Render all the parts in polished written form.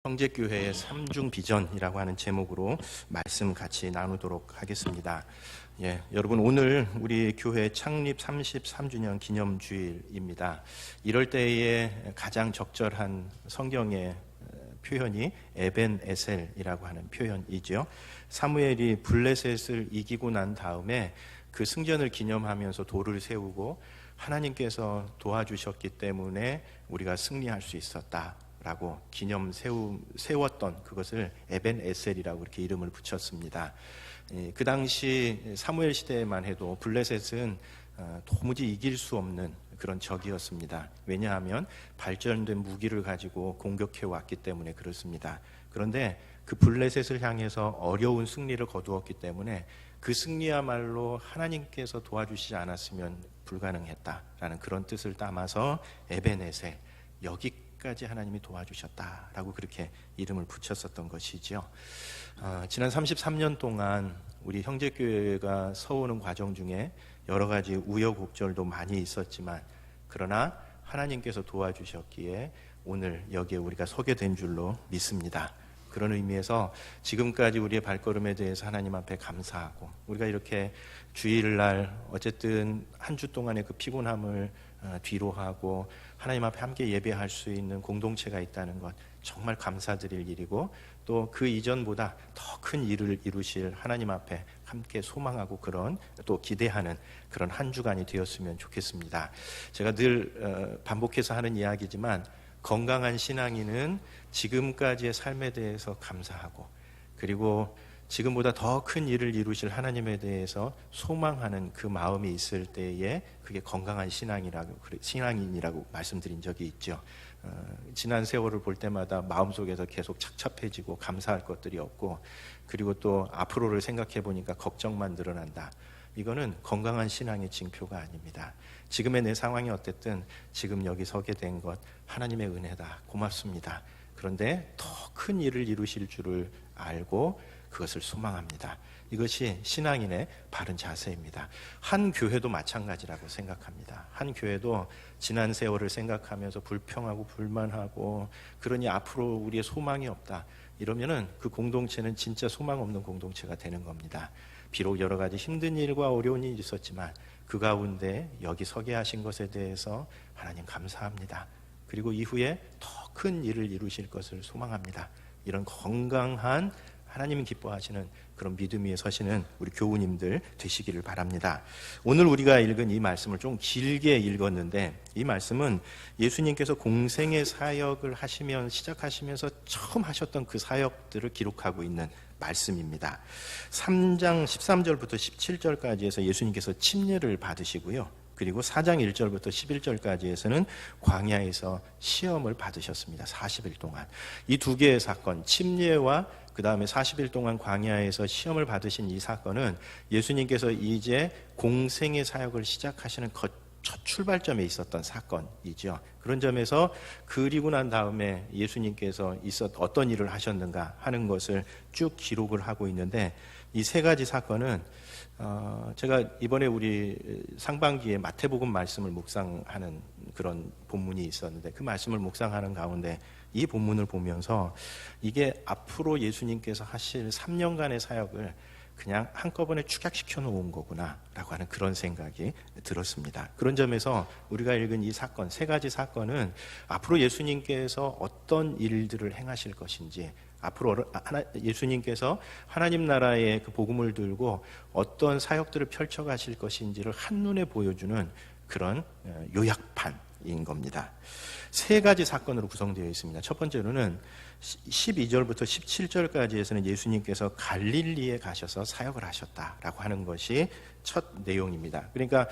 형제교회의 삼중 비전이라고 하는 제목으로 말씀 같이 나누도록 하겠습니다. 여러분, 오늘 우리 교회 창립 33주년 기념주일입니다. 이럴 때에 가장 적절한 성경의 표현이 에벤에셀이라고 하는 표현이죠. 사무엘이 블레셋을 이기고 난 다음에 그 승전을 기념하면서 돌을 세우고 하나님께서 도와주셨기 때문에 우리가 승리할 수 있었다 라고 기념 세웠던 그것을 에벤에셀이라고 이렇게 이름을 붙였습니다. 그 당시 사무엘 시대에만 해도 블레셋은 도무지 이길 수 없는 그런 적이었습니다. 왜냐하면 발전된 무기를 가지고 공격해 왔기 때문에 그렇습니다. 그런데 그 블레셋을 향해서 어려운 승리를 거두었기 때문에 그 승리야말로 하나님께서 도와주시지 않았으면 불가능했다라는 그런 뜻을 담아서 에벤에셀, 여기까지 하나님이 도와주셨다라고 그렇게 이름을 붙였었던 것이죠. 지난 33년 동안 우리 형제교회가 서오는 과정 중에 여러 가지 우여곡절도 많이 있었지만, 그러나 하나님께서 도와주셨기에 오늘 여기에 우리가 서게 된 줄로 믿습니다. 그런 의미에서 지금까지 우리의 발걸음에 대해서 하나님 앞에 감사하고, 우리가 이렇게 주일날 어쨌든 한 주 동안의 그 피곤함을 뒤로 하고 하나님 앞에 함께 예배할 수 있는 공동체가 있다는 것, 정말 감사드릴 일이고, 또 그 이전보다 더 큰 일을 이루실 하나님 앞에 함께 소망하고 그런 또 기대하는 그런 한 주간이 되었으면 좋겠습니다. 제가 늘 반복해서 하는 이야기지만, 건강한 신앙인은 지금까지의 삶에 대해서 감사하고, 그리고 지금보다 더 큰 일을 이루실 하나님에 대해서 소망하는 그 마음이 있을 때에 그게 건강한 신앙인이라고 말씀드린 적이 있죠. 지난 세월을 볼 때마다 마음속에서 계속 착잡해지고 감사할 것들이 없고, 그리고 또 앞으로를 생각해 보니까 걱정만 늘어난다. 이거는 건강한 신앙의 징표가 아닙니다. 지금의 내 상황이 어땠든 지금 여기 서게 된 것 하나님의 은혜다, 고맙습니다. 그런데 더 큰 일을 이루실 줄을 알고 그것을 소망합니다. 이것이 신앙인의 바른 자세입니다. 한 교회도 마찬가지라고 생각합니다. 한 교회도 지난 세월을 생각하면서 불평하고 불만하고, 그러니 앞으로 우리의 소망이 없다, 이러면은 그 공동체는 진짜 소망 없는 공동체가 되는 겁니다. 비록 여러 가지 힘든 일과 어려운 일이 있었지만 그 가운데 여기 서게 하신 것에 대해서 하나님 감사합니다. 그리고 이후에 더 큰 일을 이루실 것을 소망합니다. 이런 건강한, 하나님이 기뻐하시는 그런 믿음 위에 서시는 우리 교우님들 되시기를 바랍니다. 오늘 우리가 읽은 이 말씀을 좀 길게 읽었는데, 이 말씀은 예수님께서 공생의 사역을 시작하시면서 처음 하셨던 그 사역들을 기록하고 있는 말씀입니다. 3장 13절부터 17절까지 해서 예수님께서 침례를 받으시고요, 그리고 4장 1절부터 11절까지에서는 광야에서 시험을 받으셨습니다. 40일 동안. 이 두 개의 사건, 침례와 그 다음에 40일 동안 광야에서 시험을 받으신 이 사건은 예수님께서 이제 공생의 사역을 시작하시는 첫 출발점에 있었던 사건이죠. 그런 점에서 그리고 난 다음에 예수님께서 어떤 일을 하셨는가 하는 것을 쭉 기록을 하고 있는데, 이 세 가지 사건은 제가 이번에 우리 상반기에 마태복음 말씀을 묵상하는 그런 본문이 있었는데, 그 말씀을 묵상하는 가운데 이 본문을 보면서 이게 앞으로 예수님께서 하실 3년간의 사역을 그냥 한꺼번에 축약시켜 놓은 거구나 라고 하는 그런 생각이 들었습니다. 그런 점에서 우리가 읽은 이 사건, 세 가지 사건은 앞으로 예수님께서 어떤 일들을 행하실 것인지, 앞으로 예수님께서 하나님 나라의 그 복음을 들고 어떤 사역들을 펼쳐가실 것인지를 한눈에 보여주는 그런 요약판인 겁니다. 세 가지 사건으로 구성되어 있습니다. 첫 번째로는 12절부터 17절까지에서는 예수님께서 갈릴리에 가셔서 사역을 하셨다라고 하는 것이 첫 내용입니다. 그러니까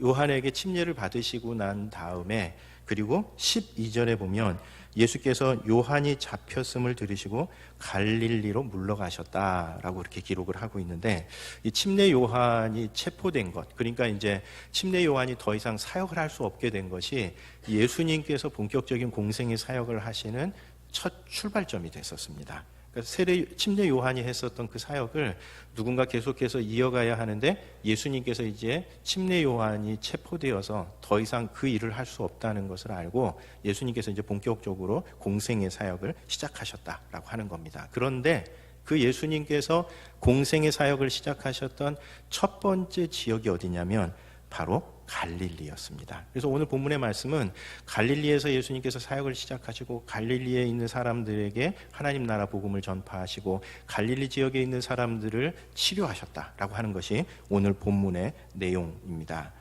요한에게 침례를 받으시고 난 다음에, 그리고 12절에 보면 예수께서 요한이 잡혔음을 들으시고 갈릴리로 물러가셨다라고 이렇게 기록을 하고 있는데, 이 침례 요한이 체포된 것, 그러니까 이제 침례 요한이 더 이상 사역을 할 수 없게 된 것이 예수님께서 본격적인 공생의 사역을 하시는 첫 출발점이 됐었습니다. 그러니까 그러니까 침례 요한이 했었던 그 사역을 누군가 계속해서 이어가야 하는데 예수님께서 이제 침례 요한이 체포되어서 더 이상 그 일을 할 수 없다는 것을 알고 예수님께서 이제 본격적으로 공생의 사역을 시작하셨다라고 하는 겁니다. 그런데 그 예수님께서 공생의 사역을 시작하셨던 첫 번째 지역이 어디냐면 바로 갈릴리였습니다. 그래서 오늘 본문의 말씀은 갈릴리에서 예수님께서 사역을 시작하시고 갈릴리에 있는 사람들에게 하나님 나라 복음을 전파하시고 갈릴리 지역에 있는 사람들을 치료하셨다라고 하는 것이 오늘 본문의 내용입니다.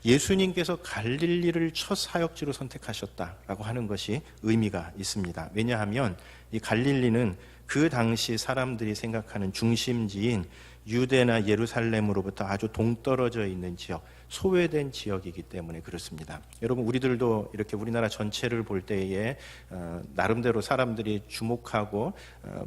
예수님께서 갈릴리를 첫 사역지로 선택하셨다라고 하는 것이 의미가 있습니다. 왜냐하면 이 갈릴리는 그 당시 사람들이 생각하는 중심지인 유대나 예루살렘으로부터 아주 동떨어져 있는 지역, 소외된 지역이기 때문에 그렇습니다. 여러분, 우리들도 이렇게 우리나라 전체를 볼 때에 나름대로 사람들이 주목하고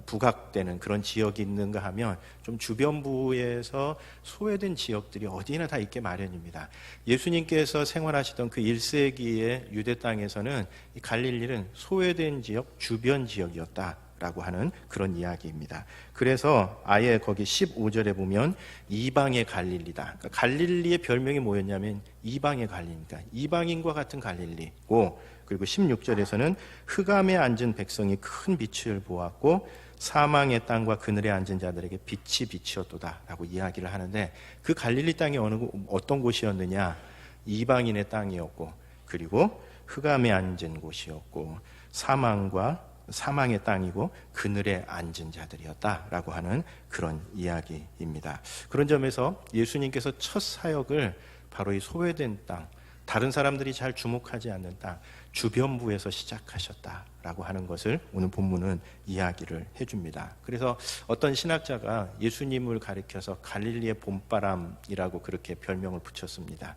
부각되는 그런 지역이 있는가 하면 좀 주변부에서 소외된 지역들이 어디나 다 있게 마련입니다. 예수님께서 생활하시던 그 1세기의 유대 땅에서는 이 갈릴리는 소외된 지역, 주변 지역이었다 라고 하는 그런 이야기입니다. 그래서 아예 거기 15절에 보면 이방의 갈릴리다. 그러니까 갈릴리의 별명이 뭐였냐면 이방의 갈릴리니까 이방인과 같은 갈릴리고, 그리고 16절에서는 흑암에 앉은 백성이 큰 빛을 보았고 사망의 땅과 그늘에 앉은 자들에게 빛이 빛이었도다 라고 이야기를 하는데, 그 갈릴리 땅이 어떤 곳이었느냐? 이방인의 땅이었고, 그리고 흑암에 앉은 곳이었고, 사망의 땅이고 그늘에 앉은 자들이었다라고 하는 그런 이야기입니다. 그런 점에서 예수님께서 첫 사역을 바로 이 소외된 땅, 다른 사람들이 잘 주목하지 않는 땅, 주변부에서 시작하셨다라고 하는 것을 오늘 본문은 이야기를 해줍니다. 그래서 어떤 신학자가 예수님을 가리켜서 갈릴리의 봄바람이라고 그렇게 별명을 붙였습니다.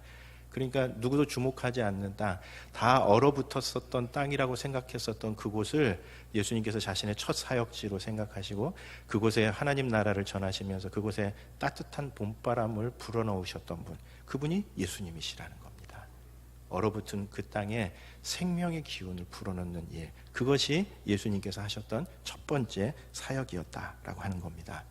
그러니까 누구도 주목하지 않는 땅, 다 얼어붙었었던 땅이라고 생각했었던 그곳을 예수님께서 자신의 첫 사역지로 생각하시고 그곳에 하나님 나라를 전하시면서 그곳에 따뜻한 봄바람을 불어넣으셨던 분, 그분이 예수님이시라는 겁니다. 얼어붙은 그 땅에 생명의 기운을 불어넣는 일, 그것이 예수님께서 하셨던 첫 번째 사역이었다라고 하는 겁니다.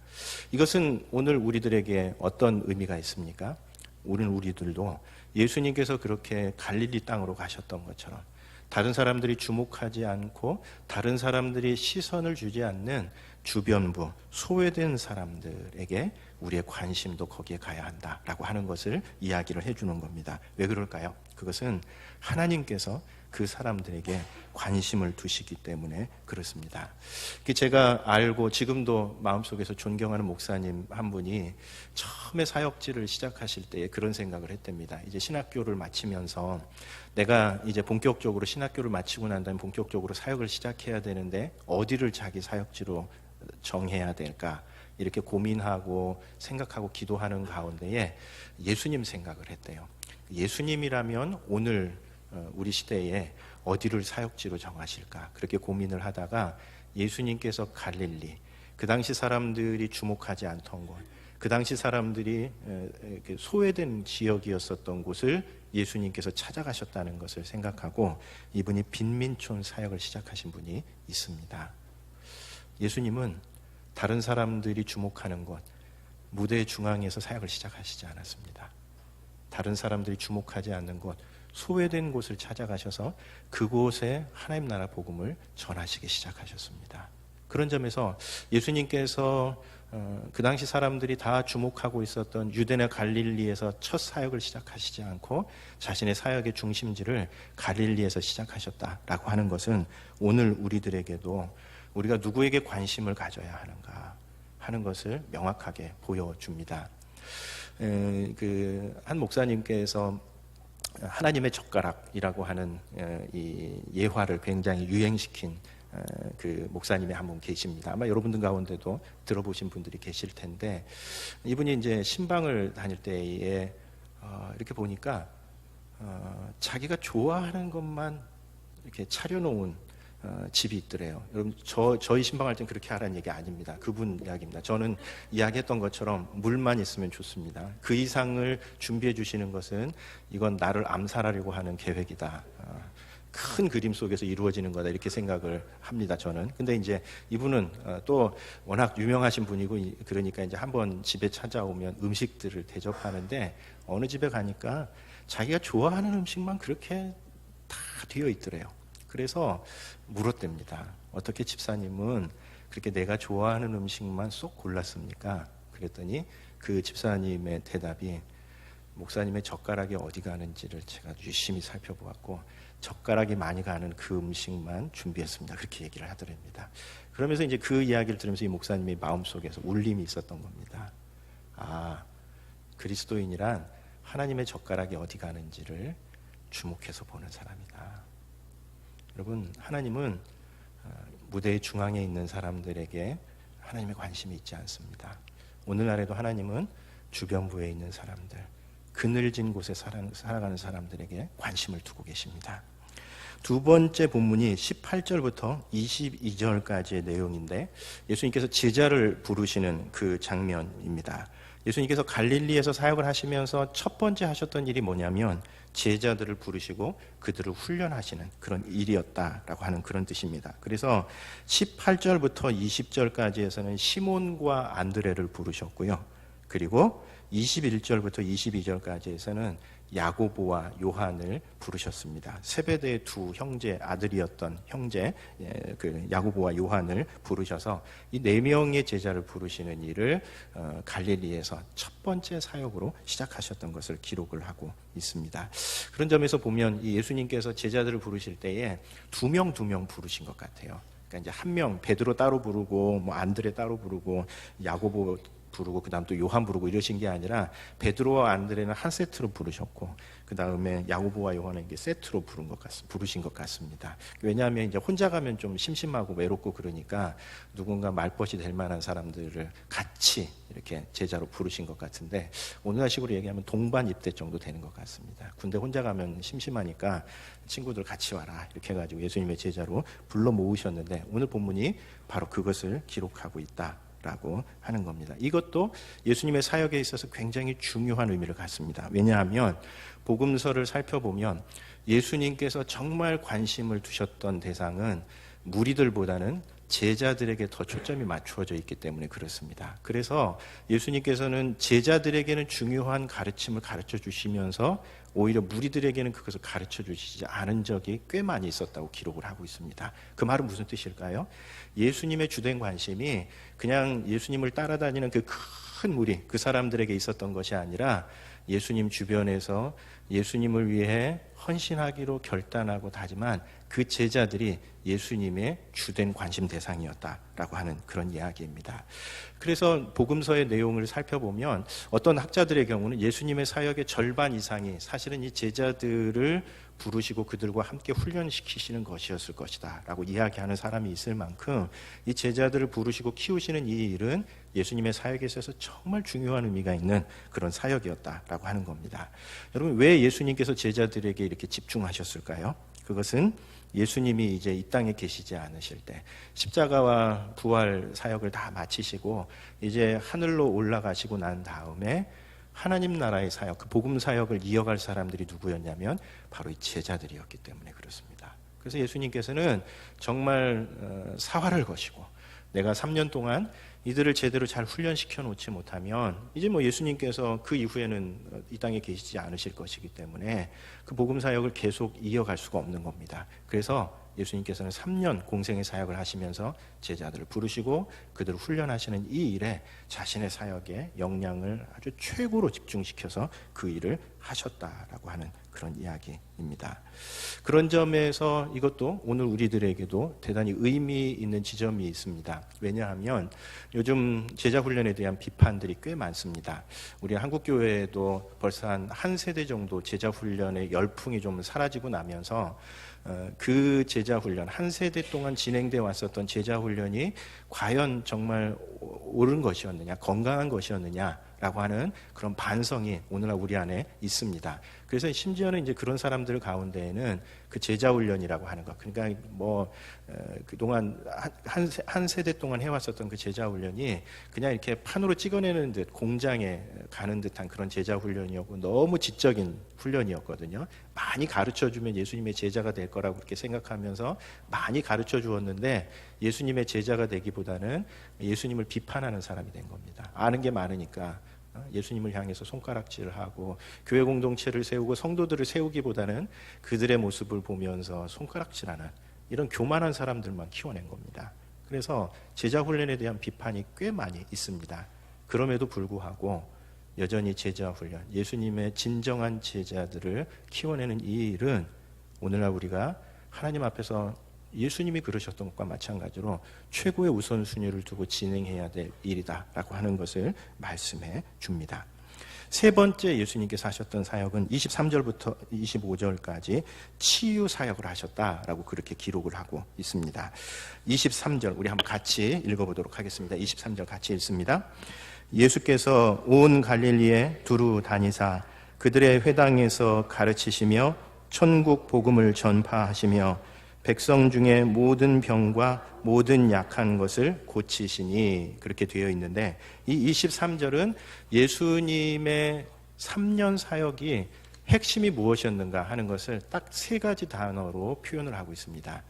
이것은 오늘 우리들에게 어떤 의미가 있습니까? 우리들도 예수님께서 그렇게 갈릴리 땅으로 가셨던 것처럼 다른 사람들이 주목하지 않고 다른 사람들이 시선을 주지 않는 주변부, 소외된 사람들에게 우리의 관심도 거기에 가야 한다라고 하는 것을 이야기를 해주는 겁니다. 왜 그럴까요? 그것은 하나님께서 그 사람들에게 관심을 두시기 때문에 그렇습니다. 제가 알고 지금도 마음속에서 존경하는 목사님 한 분이 처음에 사역지를 시작하실 때에 그런 생각을 했답니다. 이제 신학교를 마치면서 내가 이제 본격적으로 신학교를 마치고 난 다음에 본격적으로 사역을 시작해야 되는데 어디를 자기 사역지로 정해야 될까? 이렇게 고민하고 생각하고 기도하는 가운데에 예수님 생각을 했대요. 예수님이라면 오늘 우리 시대에 어디를 사역지로 정하실까? 그렇게 고민을 하다가 예수님께서 갈릴리, 그 당시 사람들이 주목하지 않던 곳, 그 당시 사람들이 소외된 지역이었었던 곳을 예수님께서 찾아가셨다는 것을 생각하고 이분이 빈민촌 사역을 시작하신 분이 있습니다. 예수님은 다른 사람들이 주목하는 곳, 무대 중앙에서 사역을 시작하시지 않았습니다. 다른 사람들이 주목하지 않는 곳, 소외된 곳을 찾아가셔서 그곳에 하나님 나라 복음을 전하시기 시작하셨습니다. 그런 점에서 예수님께서 그 당시 사람들이 다 주목하고 있었던 유대나 갈릴리에서 첫 사역을 시작하시지 않고 자신의 사역의 중심지를 갈릴리에서 시작하셨다라고 하는 것은 오늘 우리들에게도 우리가 누구에게 관심을 가져야 하는가 하는 것을 명확하게 보여줍니다. 한 목사님께서 하나님의 젓가락이라고 하는 이 예화를 굉장히 유행시킨 그 목사님이 한 분 계십니다. 아마 여러분들 가운데도 들어보신 분들이 계실 텐데, 이분이 이제 신방을 다닐 때에 이렇게 보니까 자기가 좋아하는 것만 이렇게 차려놓은 집이 있더래요. 여러분, 저희 신방할 땐 그렇게 하라는 얘기 아닙니다. 그분 이야기입니다. 저는 이야기했던 것처럼 물만 있으면 좋습니다. 그 이상을 준비해 주시는 것은 이건 나를 암살하려고 하는 계획이다. 큰 그림 속에서 이루어지는 거다 이렇게 생각을 합니다. 저는. 근데 이제 이분은 또 워낙 유명하신 분이고 그러니까 이제 한번 집에 찾아오면 음식들을 대접하는데 어느 집에 가니까 자기가 좋아하는 음식만 그렇게 다 되어 있더래요. 그래서 물었답니다. 어떻게 집사님은 그렇게 내가 좋아하는 음식만 쏙 골랐습니까? 그랬더니 그 집사님의 대답이 목사님의 젓가락이 어디 가는지를 제가 유심히 살펴보았고 젓가락이 많이 가는 그 음식만 준비했습니다. 그렇게 얘기를 하더랍니다. 그러면서 이제 그 이야기를 들으면서 이 목사님의 마음속에서 울림이 있었던 겁니다. 아, 그리스도인이란 하나님의 젓가락이 어디 가는지를 주목해서 보는 사람이다. 여러분, 하나님은 무대의 중앙에 있는 사람들에게 하나님의 관심이 있지 않습니다. 오늘날에도 하나님은 주변부에 있는 사람들, 그늘진 곳에 살아가는 사람들에게 관심을 두고 계십니다. 두 번째 본문이 18절부터 22절까지의 내용인데 예수님께서 제자를 부르시는 그 장면입니다. 예수님께서 갈릴리에서 사역을 하시면서 첫 번째 하셨던 일이 뭐냐면 제자들을 부르시고 그들을 훈련하시는 그런 일이었다라고 하는 그런 뜻입니다. 그래서 18절부터 20절까지에서는 시몬과 안드레를 부르셨고요. 그리고 21절부터 22절까지에서는 야고보와 요한을 부르셨습니다. 세베대의 두 형제 아들이었던 형제 그 야고보와 요한을 부르셔서 이 네 명의 제자를 부르시는 일을 갈릴리에서 첫 번째 사역으로 시작하셨던 것을 기록을 하고 있습니다. 그런 점에서 보면 이 예수님께서 제자들을 부르실 때에 두 명 부르신 것 같아요. 그러니까 이제 한 명 베드로 따로 부르고 뭐 안드레 따로 부르고 야고보 부르고 그 다음 또 요한 부르고 이러신 게 아니라 베드로와 안드레는 한 세트로 부르셨고 그 다음에 야고보와 요한은 이게 세트로 부르신 것 같습니다. 왜냐하면 이제 혼자 가면 좀 심심하고 외롭고 그러니까 누군가 말벗이 될 만한 사람들을 같이 이렇게 제자로 부르신 것 같은데 오늘날식으로 얘기하면 동반 입대 정도 되는 것 같습니다. 군대 혼자 가면 심심하니까 친구들 같이 와라 이렇게 해가지고 예수님의 제자로 불러 모으셨는데 오늘 본문이 바로 그것을 기록하고 있다. 라고 하는 겁니다. 이것도 예수님의 사역에 있어서 굉장히 중요한 의미를 갖습니다. 왜냐하면 복음서를 살펴보면 예수님께서 정말 관심을 두셨던 대상은 무리들보다는 제자들에게 더 초점이 맞추어져 있기 때문에 그렇습니다. 그래서 예수님께서는 제자들에게는 중요한 가르침을 가르쳐 주시면서 오히려 무리들에게는 그것을 가르쳐 주시지 않은 적이 꽤 많이 있었다고 기록을 하고 있습니다. 그 말은 무슨 뜻일까요? 예수님의 주된 관심이 그냥 예수님을 따라다니는 그 큰 무리, 그 사람들에게 있었던 것이 아니라 예수님 주변에서 예수님을 위해 헌신하기로 결단하고 다짐한 그 제자들이 예수님의 주된 관심 대상이었다라고 하는 그런 이야기입니다. 그래서 복음서의 내용을 살펴보면 어떤 학자들의 경우는 예수님의 사역의 절반 이상이 사실은 이 제자들을 부르시고 그들과 함께 훈련시키시는 것이었을 것이다 라고 이야기하는 사람이 있을 만큼 이 제자들을 부르시고 키우시는 이 일은 예수님의 사역에 있어서 정말 중요한 의미가 있는 그런 사역이었다라고 하는 겁니다. 여러분, 왜 예수님께서 제자들에게 이렇게 집중하셨을까요? 그것은 예수님이 이제 이 땅에 계시지 않으실 때 십자가와 부활 사역을 다 마치시고 이제 하늘로 올라가시고 난 다음에 하나님 나라의 사역, 그 복음 사역을 이어갈 사람들이 누구였냐면 바로 이 제자들이었기 때문에 그렇습니다. 그래서 예수님께서는 정말 사활을 거시고 내가 3년 동안 이들을 제대로 잘 훈련시켜 놓지 못하면 이제 뭐 예수님께서 그 이후에는 이 땅에 계시지 않으실 것이기 때문에 그 복음 사역을 계속 이어갈 수가 없는 겁니다. 그래서 예수님께서는 3년 공생의 사역을 하시면서 제자들을 부르시고 그들을 훈련하시는 이 일에 자신의 사역에 역량을 아주 최고로 집중시켜서 그 일을 하셨다라고 하는 그런 이야기입니다. 그런 점에서 이것도 오늘 우리들에게도 대단히 의미 있는 지점이 있습니다. 왜냐하면 요즘 제자 훈련에 대한 비판들이 꽤 많습니다. 우리 한국교회에도 벌써 한 세대 정도 제자 훈련의 열풍이 좀 사라지고 나면서 그 제자 훈련, 한 세대 동안 진행되어 왔었던 제자 훈련이 과연 정말 옳은 것이었느냐, 건강한 것이었느냐라고 하는 그런 반성이 오늘날 우리 안에 있습니다. 그래서 심지어는 이제 그런 사람들 가운데에는 그 제자 훈련이라고 하는 것, 그러니까 뭐 그동안 한 세대 동안 해왔었던 그 제자 훈련이 그냥 이렇게 판으로 찍어내는 듯 공장에 가는 듯한 그런 제자 훈련이었고, 너무 지적인 훈련이었거든요. 많이 가르쳐주면 예수님의 제자가 될 거라고 그렇게 생각하면서 많이 가르쳐 주었는데, 예수님의 제자가 되기보다는 예수님을 비판하는 사람이 된 겁니다. 아는 게 많으니까 예수님을 향해서 손가락질을 하고, 교회 공동체를 세우고 성도들을 세우기보다는 그들의 모습을 보면서 손가락질하는 이런 교만한 사람들만 키워낸 겁니다. 그래서 제자 훈련에 대한 비판이 꽤 많이 있습니다. 그럼에도 불구하고 여전히 제자 훈련, 예수님의 진정한 제자들을 키워내는 이 일은 오늘날 우리가 하나님 앞에서 예수님이 그러셨던 것과 마찬가지로 최고의 우선순위를 두고 진행해야 될 일이다라고 하는 것을 말씀해 줍니다. 세 번째 예수님께서 하셨던 사역은 23절부터 25절까지 치유 사역을 하셨다라고 그렇게 기록을 하고 있습니다. 23절 우리 한번 같이 읽어보도록 하겠습니다. 23절 같이 읽습니다. 예수께서 온 갈릴리에 두루 다니사 그들의 회당에서 가르치시며 천국 복음을 전파하시며 백성 중에 모든 병과 모든 약한 것을 고치시니, 그렇게 되어 있는데, 이 23절은 예수님의 3년 사역이 핵심이 무엇이었는가 하는 것을 딱 세 가지 단어로 표현을 하고 있습니다.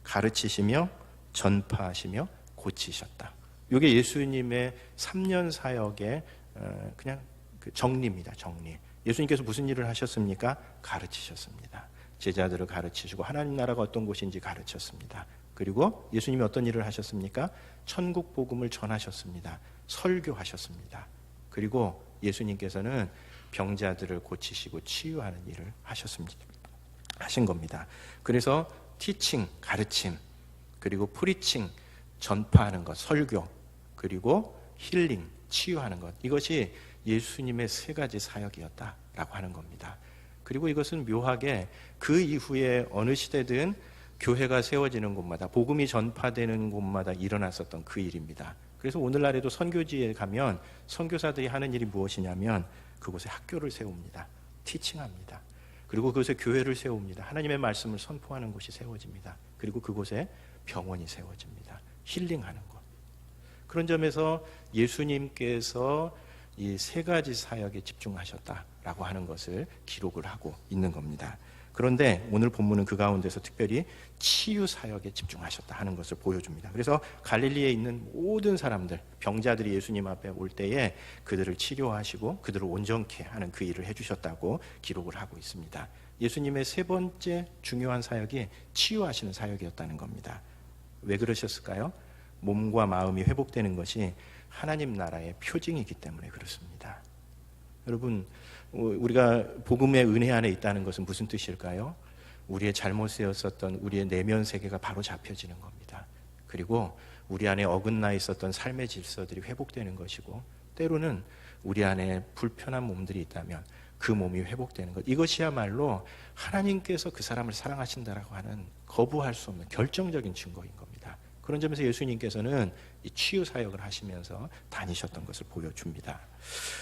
가르치시며 전파하시며 고치셨다. 이게 예수님의 3년 사역의 그냥 그 정리입니다. 정리. 예수님께서 무슨 일을 하셨습니까? 가르치셨습니다. 제자들을 가르치시고 하나님 나라가 어떤 곳인지 가르쳤습니다. 그리고 예수님이 어떤 일을 하셨습니까? 천국 복음을 전하셨습니다. 설교하셨습니다. 그리고 예수님께서는 병자들을 고치시고 치유하는 일을 하신 겁니다. 그래서 티칭, 가르침, 그리고 프리칭, 전파하는 것, 설교, 그리고 힐링, 치유하는 것, 이것이 예수님의 세 가지 사역이었다라고 하는 겁니다. 그리고 이것은 묘하게 그 이후에 어느 시대든 교회가 세워지는 곳마다, 복음이 전파되는 곳마다 일어났었던 그 일입니다. 그래서 오늘날에도 선교지에 가면 선교사들이 하는 일이 무엇이냐면 그곳에 학교를 세웁니다. 티칭합니다. 그리고 그곳에 교회를 세웁니다. 하나님의 말씀을 선포하는 곳이 세워집니다. 그리고 그곳에 병원이 세워집니다. 힐링하는 곳. 그런 점에서 예수님께서 이 세 가지 사역에 집중하셨다라고 하는 것을 기록을 하고 있는 겁니다. 그런데 오늘 본문은 그 가운데서 특별히 치유 사역에 집중하셨다 하는 것을 보여줍니다. 그래서 갈릴리에 있는 모든 사람들, 병자들이 예수님 앞에 올 때에 그들을 치료하시고 그들을 온전케 하는 그 일을 해주셨다고 기록을 하고 있습니다. 예수님의 세 번째 중요한 사역이 치유하시는 사역이었다는 겁니다. 왜 그러셨을까요? 몸과 마음이 회복되는 것이 하나님 나라의 표징이기 때문에 그렇습니다. 여러분, 우리가 복음의 은혜 안에 있다는 것은 무슨 뜻일까요? 우리의 잘못되었었던 우리의 내면 세계가 바로 잡혀지는 겁니다. 그리고 우리 안에 어긋나 있었던 삶의 질서들이 회복되는 것이고, 때로는 우리 안에 불편한 몸들이 있다면 그 몸이 회복되는 것, 이것이야말로 하나님께서 그 사람을 사랑하신다라고 하는 거부할 수 없는 결정적인 증거인 겁니다. 그런 점에서 예수님께서는 이 치유 사역을 하시면서 다니셨던 것을 보여줍니다.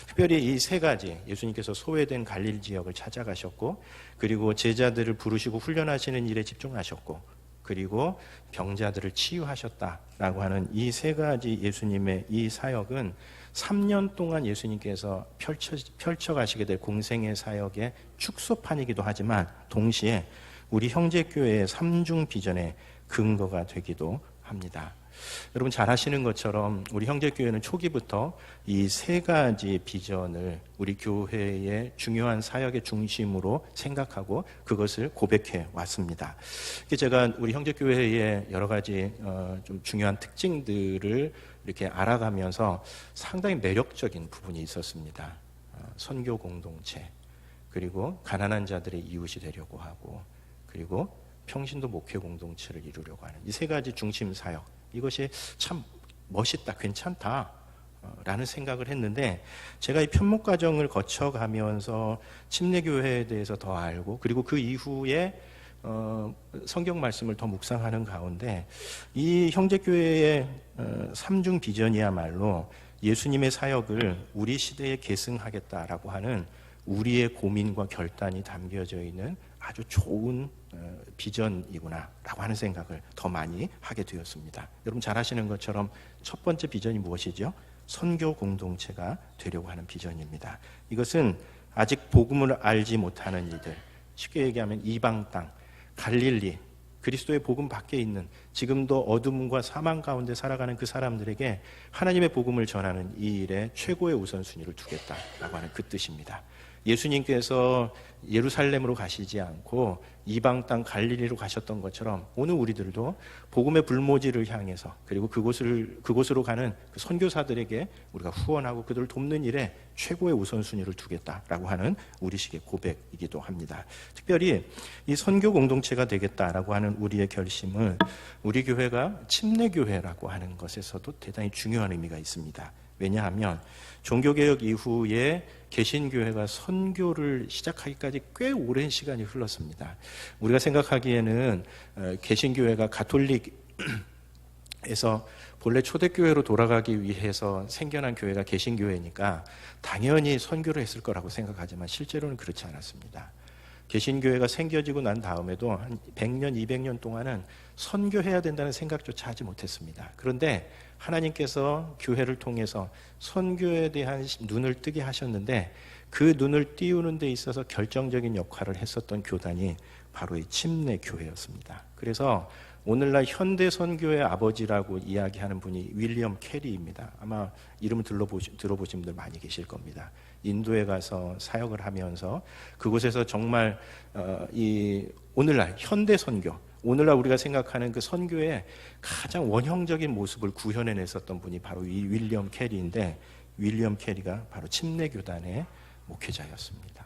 특별히 이 세 가지, 예수님께서 소외된 갈릴리 지역을 찾아가셨고, 그리고 제자들을 부르시고 훈련하시는 일에 집중하셨고, 그리고 병자들을 치유하셨다라고 하는 이 세 가지 예수님의 이 사역은 3년 동안 예수님께서 펼쳐가시게 될 공생의 사역의 축소판이기도 하지만 동시에 우리 형제교회의 삼중 비전의 근거가 되기도 합니다. 여러분 잘 아시는 것처럼 우리 형제교회는 초기부터 이 세 가지 비전을 우리 교회의 중요한 사역의 중심으로 생각하고 그것을 고백해 왔습니다. 제가 우리 형제교회의 여러 가지 좀 중요한 특징들을 이렇게 알아가면서 상당히 매력적인 부분이 있었습니다. 선교 공동체, 그리고 가난한 자들의 이웃이 되려고 하고, 그리고 평신도 목회 공동체를 이루려고 하는 이 세 가지 중심 사역, 이것이 참 멋있다, 괜찮다 라는 생각을 했는데, 제가 이 편목 과정을 거쳐가면서 침례교회에 대해서 더 알고, 그리고 그 이후에 성경 말씀을 더 묵상하는 가운데 이 형제교회의 삼중 비전이야말로 예수님의 사역을 우리 시대에 계승하겠다라고 하는 우리의 고민과 결단이 담겨져 있는 아주 좋은 비전이구나 라고 하는 생각을 더 많이 하게 되었습니다. 여러분 잘 아시는 것처럼 첫 번째 비전이 무엇이죠? 선교 공동체가 되려고 하는 비전입니다. 이것은 아직 복음을 알지 못하는 이들, 쉽게 얘기하면 이방 땅, 갈릴리, 그리스도의 복음 밖에 있는 지금도 어둠과 사망 가운데 살아가는 그 사람들에게 하나님의 복음을 전하는 이 일에 최고의 우선순위를 두겠다라고 하는 그 뜻입니다. 예수님께서 예루살렘으로 가시지 않고 이방 땅 갈릴리로 가셨던 것처럼 오늘 우리들도 복음의 불모지를 향해서 그리고 그곳으로 가는 그 선교사들에게 우리가 후원하고 그들을 돕는 일에 최고의 우선순위를 두겠다라고 하는 우리식의 고백이기도 합니다. 특별히 이 선교 공동체가 되겠다라고 하는 우리의 결심은 우리 교회가 침례교회라고 하는 것에서도 대단히 중요한 의미가 있습니다. 왜냐하면 종교개혁 이후에 개신교회가 선교를 시작하기까지 꽤 오랜 시간이 흘렀습니다. 우리가 생각하기에는 개신교회가 가톨릭에서 본래 초대교회로 돌아가기 위해서 생겨난 교회가 개신교회니까 당연히 선교를 했을 거라고 생각하지만 실제로는 그렇지 않았습니다. 개신교회가 생겨지고 난 다음에도 한 100년, 200년 동안은 선교해야 된다는 생각조차 하지 못했습니다. 그런데 하나님께서 교회를 통해서 선교에 대한 눈을 뜨게 하셨는데 그 눈을 띄우는 데 있어서 결정적인 역할을 했었던 교단이 바로 이 침례교회였습니다. 그래서 오늘날 현대 선교의 아버지라고 이야기하는 분이 윌리엄 캐리입니다. 아마 이름을 들어보신 분들 많이 계실 겁니다. 인도에 가서 사역을 하면서 그곳에서 정말 이 오늘날 현대 선교, 오늘날 우리가 생각하는 그 선교의 가장 원형적인 모습을 구현해냈었던 분이 바로 이 윌리엄 캐리인데 윌리엄 캐리가 바로 침례교단의 목회자였습니다.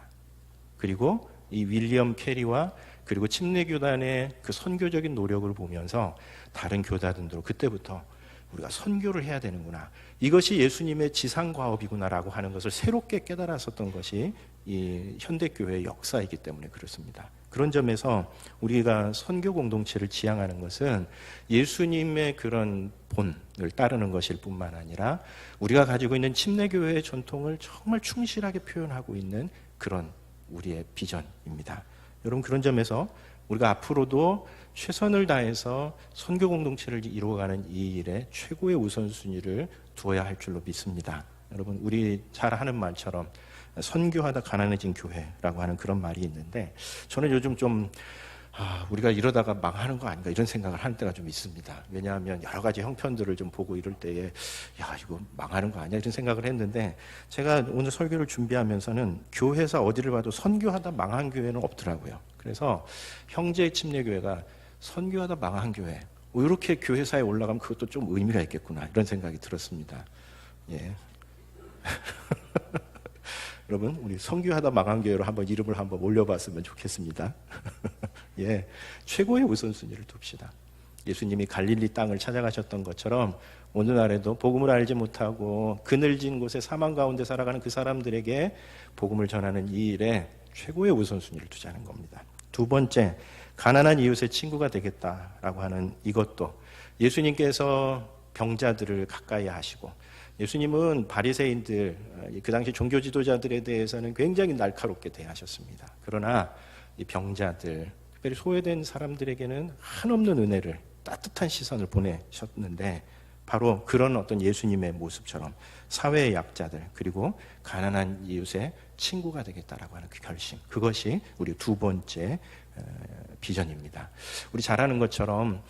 그리고 이 윌리엄 캐리와 그리고 침례교단의 그 선교적인 노력을 보면서 다른 교단들도 그때부터 우리가 선교를 해야 되는구나. 이것이 예수님의 지상과업이구나라고 하는 것을 새롭게 깨달았었던 것이 이 현대교회의 역사이기 때문에 그렇습니다. 그런 점에서 우리가 선교 공동체를 지향하는 것은 예수님의 그런 본을 따르는 것일 뿐만 아니라 우리가 가지고 있는 침례교회의 전통을 정말 충실하게 표현하고 있는 그런 우리의 비전입니다. 여러분 그런 점에서 우리가 앞으로도 최선을 다해서 선교 공동체를 이루어가는 이 일에 최고의 우선순위를 두어야 할 줄로 믿습니다. 여러분 우리 잘 하는 말처럼 선교하다 가난해진 교회라고 하는 그런 말이 있는데 저는 요즘 좀 우리가 이러다가 망하는 거 아닌가 이런 생각을 하는 때가 좀 있습니다. 왜냐하면 여러 가지 형편들을 좀 보고 이럴 때에 이거 망하는 거 아니야 이런 생각을 했는데 제가 오늘 설교를 준비하면서는 교회에서 어디를 봐도 선교하다 망한 교회는 없더라고요. 그래서 형제 침례교회가 선교하다 망한 교회 이렇게 교회사에 올라가면 그것도 좀 의미가 있겠구나 이런 생각이 들었습니다. 예. 여러분 우리 선교하다 망한 교회로 한번 이름을 한번 올려봤으면 좋겠습니다. 예, 최고의 우선순위를 둡시다. 예수님이 갈릴리 땅을 찾아가셨던 것처럼 오늘날에도 복음을 알지 못하고 그늘진 곳에 사망 가운데 살아가는 그 사람들에게 복음을 전하는 이 일에 최고의 우선순위를 두자는 겁니다. 두 번째, 가난한 이웃의 친구가 되겠다라고 하는 이것도 예수님께서 병자들을 가까이 하시고 예수님은 바리새인들, 그 당시 종교 지도자들에 대해서는 굉장히 날카롭게 대하셨습니다. 그러나 이 병자들, 특별히 소외된 사람들에게는 한없는 은혜를, 따뜻한 시선을 보내셨는데 바로 그런 어떤 예수님의 모습처럼 사회의 약자들 그리고 가난한 이웃의 친구가 되겠다라고 하는 그 결심, 그것이 우리 두 번째 비전입니다. 우리 잘 아는 것처럼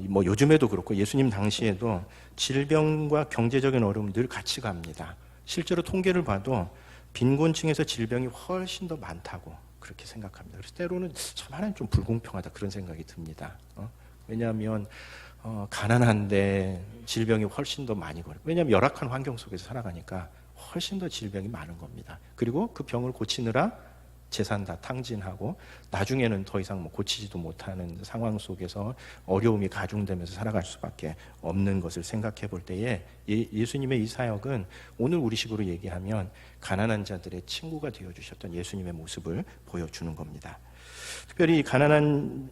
뭐 요즘에도 그렇고 예수님 당시에도 질병과 경제적인 어려움 늘 같이 갑니다. 실제로 통계를 봐도 빈곤층에서 질병이 훨씬 더 많다고 그렇게 생각합니다. 그래서 때로는 참 하나님 좀 불공평하다 그런 생각이 듭니다. 왜냐하면 가난한데 질병이 훨씬 더 많이 걸려요. 왜냐하면 열악한 환경 속에서 살아가니까 훨씬 더 질병이 많은 겁니다. 그리고 그 병을 고치느라 재산 다 탕진하고 나중에는 더 이상 고치지도 못하는 상황 속에서 어려움이 가중되면서 살아갈 수밖에 없는 것을 생각해 볼 때에 예수님의 이 사역은 오늘 우리식으로 얘기하면 가난한 자들의 친구가 되어주셨던 예수님의 모습을 보여주는 겁니다. 특별히 가난한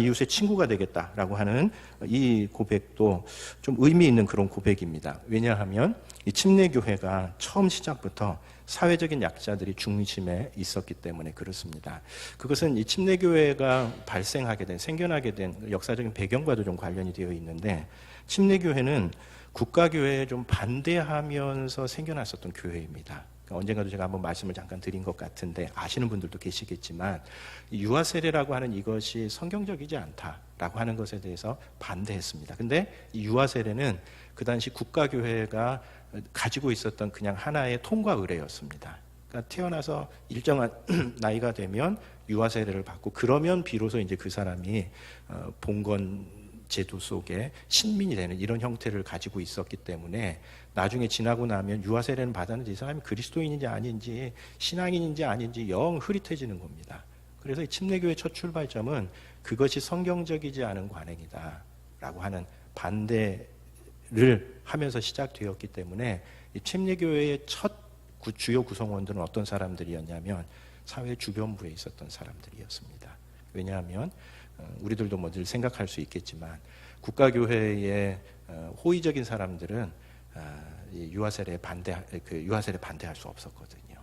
이웃의 친구가 되겠다라고 하는 이 고백도 좀 의미 있는 그런 고백입니다. 왜냐하면 이 침례교회가 처음 시작부터 사회적인 약자들이 중심에 있었기 때문에 그렇습니다. 그것은 이 침례교회가 발생하게 된, 생겨나게 된 역사적인 배경과도 좀 관련이 되어 있는데, 침례교회는 국가교회에 좀 반대하면서 생겨났었던 교회입니다. 언젠가도 제가 한번 말씀을 잠깐 드린 것 같은데 아시는 분들도 계시겠지만, 유아 세례라고 하는 이것이 성경적이지 않다라고 하는 것에 대해서 반대했습니다. 근데 이 유아 세례는 그 당시 국가교회가 가지고 있었던 그냥 하나의 통과 의례였습니다. 그러니까 태어나서 일정한 나이가 되면 유아 세례를 받고, 그러면 비로소 이제 그 사람이 봉건 제도 속에 신민이 되는 이런 형태를 가지고 있었기 때문에, 나중에 지나고 나면 유아 세례는 받았는지 이 사람이 그리스도인인지 아닌지 신앙인인지 아닌지 영 흐릿해지는 겁니다. 그래서 이 침례교회 첫 출발점은 그것이 성경적이지 않은 관행이다라고 하는 반대를 하면서 시작되었기 때문에, 이 침례교회의 첫 주요 구성원들은 어떤 사람들이었냐면 사회 주변부에 있었던 사람들이었습니다. 왜냐하면 우리들도 뭐 늘 생각할 수 있겠지만, 국가교회의 호의적인 사람들은 유아세례 반대할 수 없었거든요.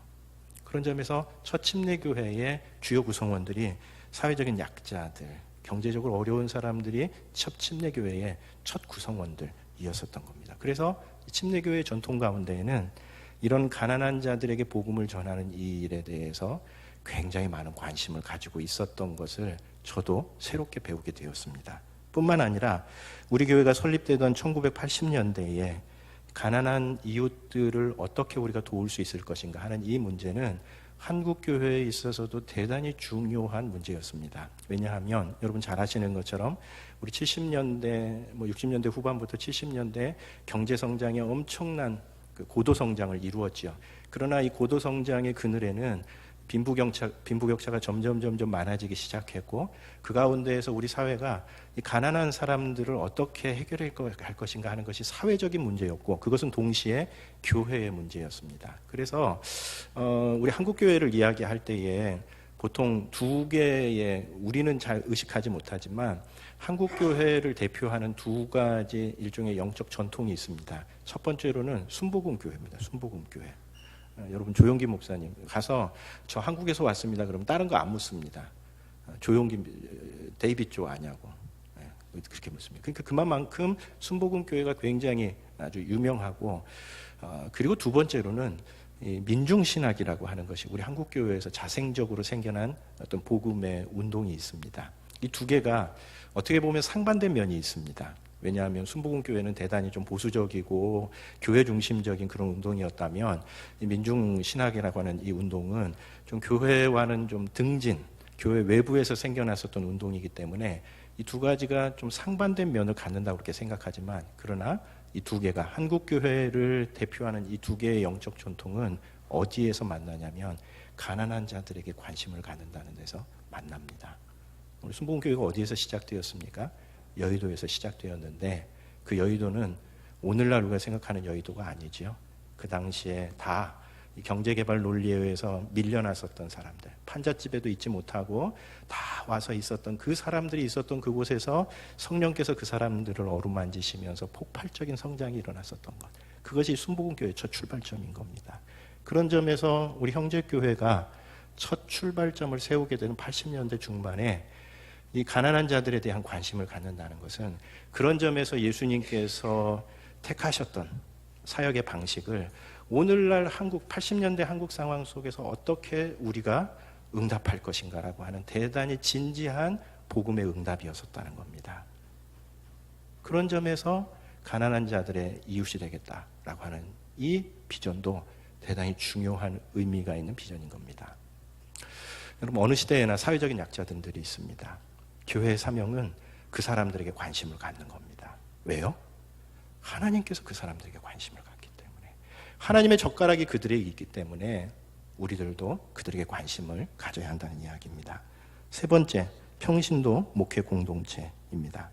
그런 점에서 첫 침례교회의 주요 구성원들이 사회적인 약자들, 경제적으로 어려운 사람들이 첫 침례교회의 첫 구성원들이었었던 겁니다. 그래서 침례교회의 전통 가운데에는 이런 가난한 자들에게 복음을 전하는 이 일에 대해서 굉장히 많은 관심을 가지고 있었던 것을 저도 새롭게 배우게 되었습니다. 뿐만 아니라 우리 교회가 설립되던 1980년대에 가난한 이웃들을 어떻게 우리가 도울 수 있을 것인가 하는 이 문제는 한국 교회에 있어서도 대단히 중요한 문제였습니다. 왜냐하면 여러분 잘 아시는 것처럼 우리 70년대, 60년대 후반부터 70년대 경제 성장에 엄청난 고도 성장을 이루었죠. 그러나 이 고도 성장의 그늘에는 빈부격차가 점점 많아지기 시작했고, 그 가운데에서 우리 사회가 이 가난한 사람들을 어떻게 해결할 것인가 하는 것이 사회적인 문제였고, 그것은 동시에 교회의 문제였습니다. 그래서 우리 한국교회를 이야기할 때에 보통 두 개의, 우리는 잘 의식하지 못하지만 한국교회를 대표하는 두 가지 일종의 영적 전통이 있습니다. 첫 번째로는 순복음교회입니다. 순복음교회. 여러분 조용기 목사님 가서 저 한국에서 왔습니다 그러면 다른 거 안 묻습니다. 조용기 데이빗 조 아냐고 그렇게 묻습니다. 그러니까 그만큼 순복음교회가 굉장히 아주 유명하고, 그리고 두 번째로는 민중신학이라고 하는 것이 우리 한국교회에서 자생적으로 생겨난 어떤 복음의 운동이 있습니다. 이 두 개가 어떻게 보면 상반된 면이 있습니다. 왜냐하면 순복음교회는 대단히 좀 보수적이고 교회 중심적인 그런 운동이었다면, 이 민중신학이라고 하는 이 운동은 좀 교회와는 좀 등진, 교회 외부에서 생겨났었던 운동이기 때문에 이 두 가지가 좀 상반된 면을 갖는다고 그렇게 생각하지만, 그러나 이 두 개가, 한국교회를 대표하는 이 두 개의 영적 전통은 어디에서 만나냐면 가난한 자들에게 관심을 갖는다는 데서 만납니다. 우리 순복음교회가 어디에서 시작되었습니까? 여의도에서 시작되었는데, 그 여의도는 오늘날 우리가 생각하는 여의도가 아니지요. 그 당시에 다 경제개발 논리에 의해서 밀려났었던 사람들, 판잣집에도 있지 못하고 다 와서 있었던 그 사람들이 있었던 그곳에서 성령께서 그 사람들을 어루만지시면서 폭발적인 성장이 일어났었던 것, 그것이 순복음교회의 첫 출발점인 겁니다. 그런 점에서 우리 형제교회가 첫 출발점을 세우게 되는 80년대 중반에 이 가난한 자들에 대한 관심을 갖는다는 것은, 그런 점에서 예수님께서 택하셨던 사역의 방식을 오늘날 80년대 한국 상황 속에서 어떻게 우리가 응답할 것인가라고 하는 대단히 진지한 복음의 응답이었었다는 겁니다. 그런 점에서 가난한 자들의 이웃이 되겠다라고 하는 이 비전도 대단히 중요한 의미가 있는 비전인 겁니다. 여러분, 어느 시대에나 사회적인 약자들이 있습니다. 교회의 사명은 그 사람들에게 관심을 갖는 겁니다. 왜요? 하나님께서 그 사람들에게 관심을 갖기 때문에, 하나님의 젓가락이 그들에게 있기 때문에 우리들도 그들에게 관심을 가져야 한다는 이야기입니다. 세 번째, 평신도 목회 공동체입니다.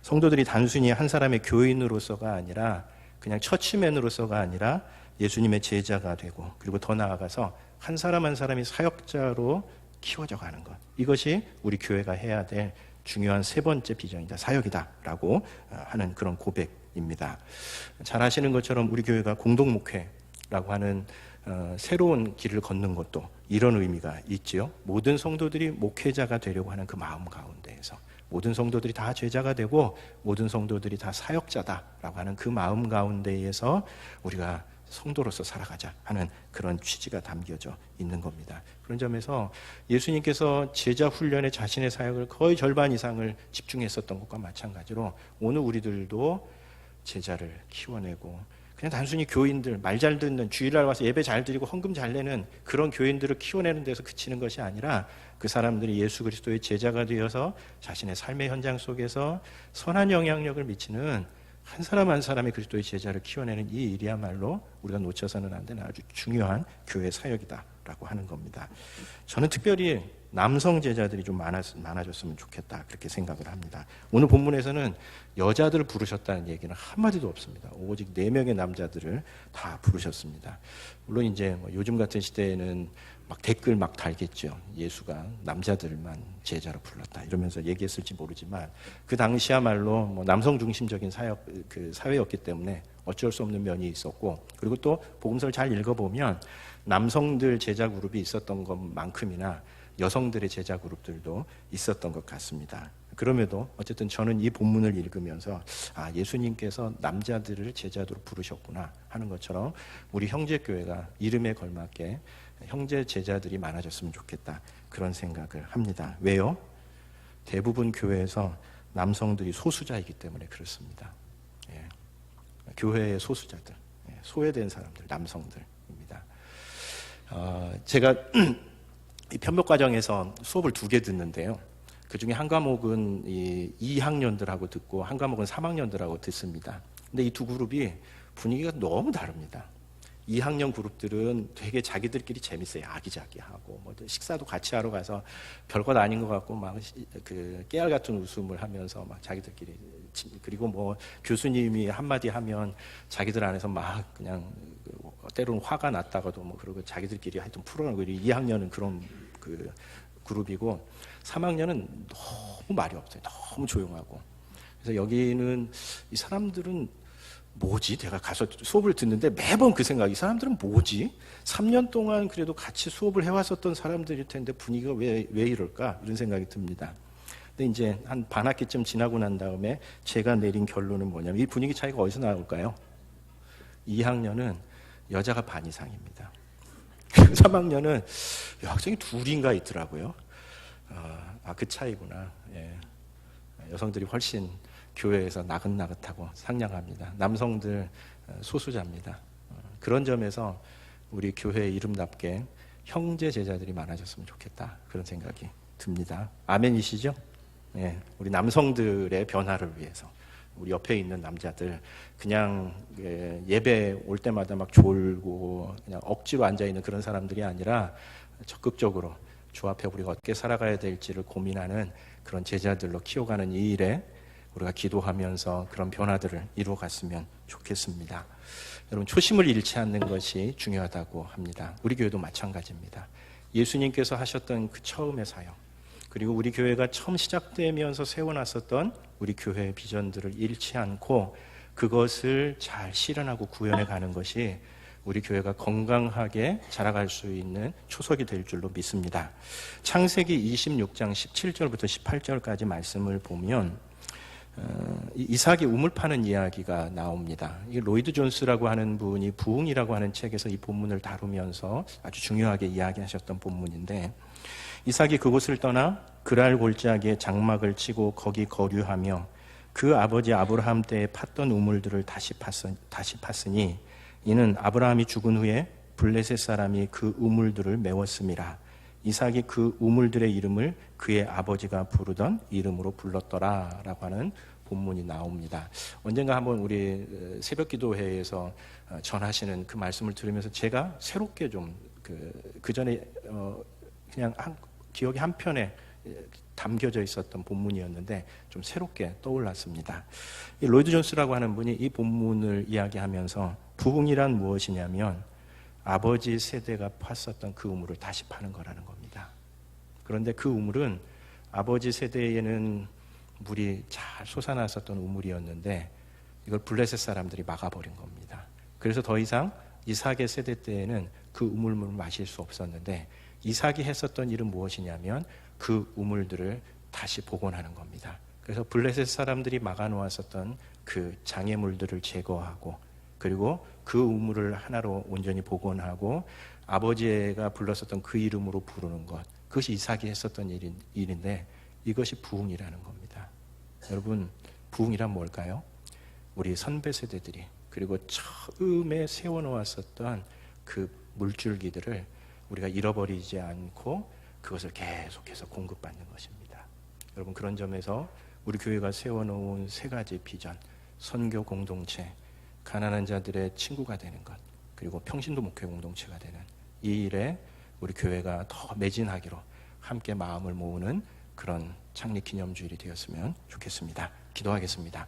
성도들이 단순히 한 사람의 교인으로서가 아니라, 그냥 처치맨으로서가 아니라 예수님의 제자가 되고, 그리고 더 나아가서 한 사람 한 사람이 사역자로 키워져 가는 것. 이것이 우리 교회가 해야 될 중요한 세 번째 비전이다, 사역이다라고 하는 그런 고백입니다. 잘 아시는 것처럼 우리 교회가 공동목회라고 하는 새로운 길을 걷는 것도 이런 의미가 있지요. 모든 성도들이 목회자가 되려고 하는 그 마음 가운데에서 모든 성도들이 다 제자가 되고 모든 성도들이 다 사역자다라고 하는 그 마음 가운데에서 우리가 성도로서 살아가자 하는 그런 취지가 담겨져 있는 겁니다. 그런 점에서 예수님께서 제자 훈련에 자신의 사역을 거의 절반 이상을 집중했었던 것과 마찬가지로 오늘 우리들도 제자를 키워내고 그냥 단순히 교인들, 말 잘 듣는, 주일날 와서 예배 잘 드리고 헌금 잘 내는 그런 교인들을 키워내는 데서 그치는 것이 아니라 그 사람들이 예수 그리스도의 제자가 되어서 자신의 삶의 현장 속에서 선한 영향력을 미치는 한 사람 한 사람이 그리스도의 제자를 키워내는 이 일이야말로 우리가 놓쳐서는 안 되는 아주 중요한 교회 사역이다라고 하는 겁니다. 저는 특별히 남성 제자들이 좀 많아졌으면 좋겠다 그렇게 생각을 합니다. 오늘 본문에서는 여자들을 부르셨다는 얘기는 한마디도 없습니다. 오직 4명의 남자들을 다 부르셨습니다. 물론 이제 요즘 같은 시대에는 막 댓글 막 달겠죠. 예수가 남자들만 제자로 불렀다 이러면서 얘기했을지 모르지만 그 당시야말로 남성 중심적인 사회였기 때문에 어쩔 수 없는 면이 있었고, 그리고 또 복음서를 잘 읽어보면 남성들 제자 그룹이 있었던 것만큼이나 여성들의 제자 그룹들도 있었던 것 같습니다. 그럼에도 어쨌든 저는 이 본문을 읽으면서 예수님께서 남자들을 제자로 부르셨구나 하는 것처럼 우리 형제교회가 이름에 걸맞게 형제 제자들이 많아졌으면 좋겠다 그런 생각을 합니다. 왜요? 대부분 교회에서 남성들이 소수자이기 때문에 그렇습니다. 교회의 소수자들, 소외된 사람들, 남성들입니다. 제가 이 편목 과정에서 수업을 2개 듣는데요. 그 중에 한 과목은 2학년들하고 듣고 한 과목은 3학년들하고 듣습니다. 근데 이 두 그룹이 분위기가 너무 다릅니다. 2학년 그룹들은 되게 자기들끼리 재밌어요. 아기자기하고 뭐 식사도 같이 하러 가서 별것 아닌 것 같고 막 그 깨알 같은 웃음을 하면서 막 자기들끼리, 그리고 뭐 교수님이 한마디 하면 자기들 안에서 막 그냥 때로는 화가 났다가도 뭐 그러고 자기들끼리 하여튼 풀어내고. 2학년은 그런 그 그룹이고 3학년은 너무 말이 없어요. 너무 조용하고. 그래서 여기는 이 사람들은 뭐지? 내가 가서 수업을 듣는데 매번 그 생각이, 이 사람들은 뭐지? 3년 동안 그래도 같이 수업을 해왔었던 사람들일 텐데 분위기가 왜 이럴까? 이런 생각이 듭니다. 근데 이제 한 반 학기쯤 지나고 난 다음에 제가 내린 결론은 뭐냐면 이 분위기 차이가 어디서 나올까요? 2학년은 여자가 반 이상입니다. 3학년은 학생이 2인가 있더라고요. 그 차이구나. 여성들이 훨씬 교회에서 나긋나긋하고 상냥합니다. 남성들 소수자입니다. 그런 점에서 우리 교회의 이름답게 형제 제자들이 많아졌으면 좋겠다 그런 생각이 듭니다. 아멘이시죠? 우리 남성들의 변화를 위해서 우리 옆에 있는 남자들 그냥 예배 올 때마다 막 졸고 그냥 억지로 앉아있는 그런 사람들이 아니라 적극적으로 주 앞에 우리가 어떻게 살아가야 될지를 고민하는 그런 제자들로 키워가는 이 일에 우리가 기도하면서 그런 변화들을 이루어갔으면 좋겠습니다. 여러분, 초심을 잃지 않는 것이 중요하다고 합니다. 우리 교회도 마찬가지입니다. 예수님께서 하셨던 그 처음의 사역, 그리고 우리 교회가 처음 시작되면서 세워놨었던 우리 교회의 비전들을 잃지 않고 그것을 잘 실현하고 구현해 가는 것이 우리 교회가 건강하게 자라갈 수 있는 초석이 될 줄로 믿습니다. 창세기 26장 17절부터 18절까지 말씀을 보면 이삭이 우물 파는 이야기가 나옵니다. 이 로이드 존스라고 하는 분이 부흥이라고 하는 책에서 이 본문을 다루면서 아주 중요하게 이야기하셨던 본문인데, 이삭이 그곳을 떠나 그랄 골짜기에 장막을 치고 거기 거류하며 그 아버지 아브라함 때에 팠던 우물들을 다시 팠으니 이는 아브라함이 죽은 후에 블레셋 사람이 그 우물들을 메웠음이라. 이삭이 그 우물들의 이름을 그의 아버지가 부르던 이름으로 불렀더라 라고 하는 본문이 나옵니다. 언젠가 한번 우리 새벽기도회에서 전하시는 그 말씀을 들으면서 제가 새롭게 좀 그 전에 그냥 기억이 한편에 담겨져 있었던 본문이었는데 좀 새롭게 떠올랐습니다. 이 로이드 존스라고 하는 분이 이 본문을 이야기하면서 부흥이란 무엇이냐면 아버지 세대가 팠었던 그 우물을 다시 파는 거라는 겁니다. 그런데 그 우물은 아버지 세대에는 물이 잘 솟아났었던 우물이었는데 이걸 블레셋 사람들이 막아버린 겁니다. 그래서 더 이상 이삭의 세대 때에는 그 우물물을 마실 수 없었는데 이삭이 했었던 일은 무엇이냐면 그 우물들을 다시 복원하는 겁니다. 그래서 블레셋 사람들이 막아놓았었던 그 장애물들을 제거하고 그리고 그 우물을 하나로 온전히 복원하고 아버지가 불렀었던 그 이름으로 부르는 것, 그것이 이삭이 했었던 일인데 이것이 부흥이라는 겁니다. 여러분, 부흥이란 뭘까요? 우리 선배 세대들이 그리고 처음에 세워놓았었던 그 물줄기들을 우리가 잃어버리지 않고 그것을 계속해서 공급받는 것입니다. 여러분, 그런 점에서 우리 교회가 세워놓은 세 가지 비전, 선교 공동체, 가난한 자들의 친구가 되는 것, 그리고 평신도 목회 공동체가 되는 이 일에 우리 교회가 더 매진하기로 함께 마음을 모으는 그런 창립 기념주일이 되었으면 좋겠습니다. 기도하겠습니다.